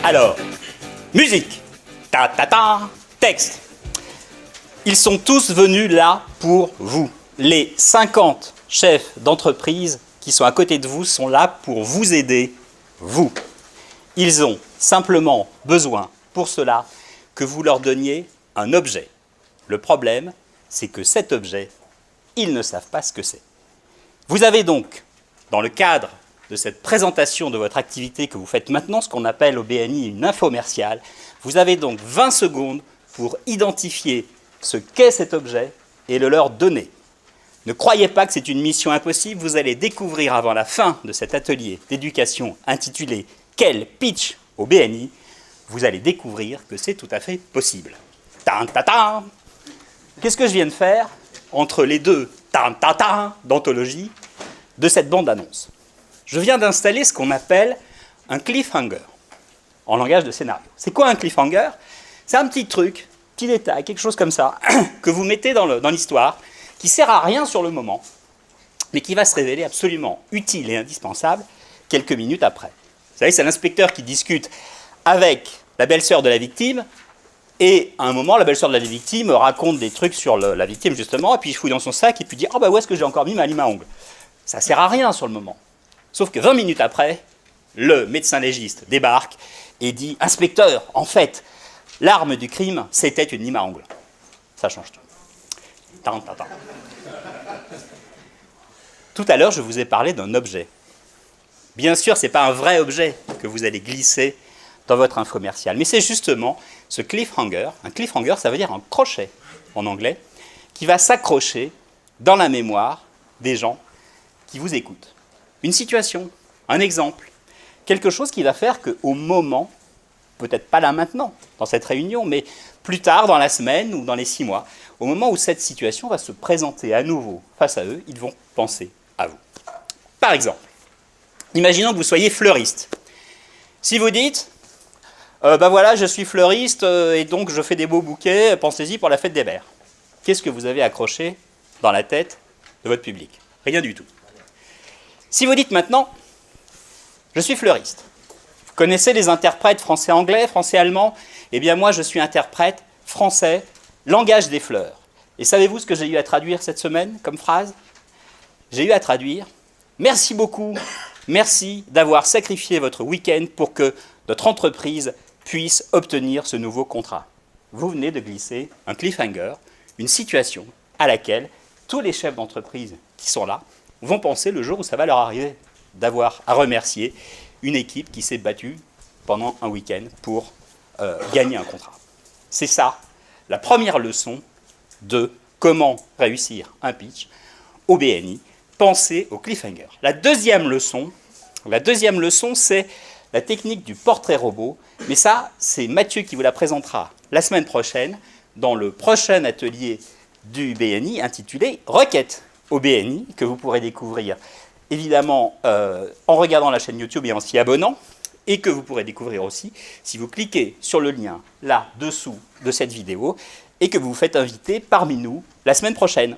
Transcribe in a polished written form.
Alors, musique, ta ta ta, texte. Ils sont tous venus là pour vous. Les 50 chefs d'entreprise qui sont à côté de vous sont là pour vous aider, vous. Ils ont simplement besoin, pour cela, que vous leur donniez un objet. Le problème, c'est que cet objet, ils ne savent pas ce que c'est. Vous avez donc, dans le cadre de cette présentation de votre activité que vous faites maintenant, ce qu'on appelle au BNI une infomerciale, vous avez donc 20 secondes pour identifier ce qu'est cet objet et le leur donner. Ne croyez pas que c'est une mission impossible, vous allez découvrir avant la fin de cet atelier d'éducation intitulé « Quel pitch au BNI ?», vous allez découvrir que c'est tout à fait possible. Tan-ta-tan. Qu'est-ce que je viens de faire entre les deux tan-ta-tan d'anthologie de cette bande-annonce? Je viens d'installer ce qu'on appelle un cliffhanger en langage de scénario. C'est quoi un cliffhanger? C'est un petit truc, petit détail, quelque chose comme ça, que vous mettez dans l'histoire, qui ne sert à rien sur le moment, mais qui va se révéler absolument utile et indispensable quelques minutes après. Vous savez, c'est l'inspecteur qui discute avec la belle-sœur de la victime, et à un moment, la belle-sœur de la victime raconte des trucs sur la victime, justement, et puis il fouille dans son sac, et puis dit « Ah bah où est-ce que j'ai encore mis ma lime à ongles ?» Ça ne sert à rien sur le moment. Sauf que 20 minutes après, le médecin légiste débarque et dit « Inspecteur, en fait, l'arme du crime, c'était une lime à ongles. » Ça change tout. Tout à l'heure, je vous ai parlé d'un objet. Bien sûr, ce n'est pas un vrai objet que vous allez glisser dans votre infomercial, mais c'est justement ce cliffhanger. Un cliffhanger, ça veut dire un crochet en anglais, qui va s'accrocher dans la mémoire des gens qui vous écoutent. Une situation, un exemple, quelque chose qui va faire qu'au moment, peut-être pas là maintenant, dans cette réunion, mais plus tard, dans la semaine ou dans les 6 mois, au moment où cette situation va se présenter à nouveau face à eux, ils vont penser à vous. Par exemple, imaginons que vous soyez fleuriste. Si vous dites, ben voilà, je suis fleuriste et donc je fais des beaux bouquets, pensez-y pour la fête des mères. Qu'est-ce que vous avez accroché dans la tête de votre public? Rien du tout. Si vous dites maintenant, je suis fleuriste. Vous connaissez les interprètes français-anglais, français-allemand? Eh bien moi, je suis interprète français, langage des fleurs. Et savez-vous ce que j'ai eu à traduire cette semaine comme phrase? J'ai eu à traduire « Merci beaucoup, merci d'avoir sacrifié votre week-end pour que notre entreprise puisse obtenir ce nouveau contrat. » Vous venez de glisser un cliffhanger, une situation à laquelle tous les chefs d'entreprise qui sont là vont penser le jour où ça va leur arriver d'avoir à remercier une équipe qui s'est battue pendant un week-end pour gagner un contrat. C'est ça, la première leçon de comment réussir un pitch au BNI. Pensez au cliffhanger. La deuxième leçon, c'est la technique du portrait robot. Mais ça, c'est Mathieu qui vous la présentera la semaine prochaine dans le prochain atelier du BNI intitulé « Requête au BNI » que vous pourrez découvrir évidemment en regardant la chaîne YouTube et en s'y abonnant, et que vous pourrez découvrir aussi si vous cliquez sur le lien là dessous de cette vidéo et que vous vous faites inviter parmi nous la semaine prochaine.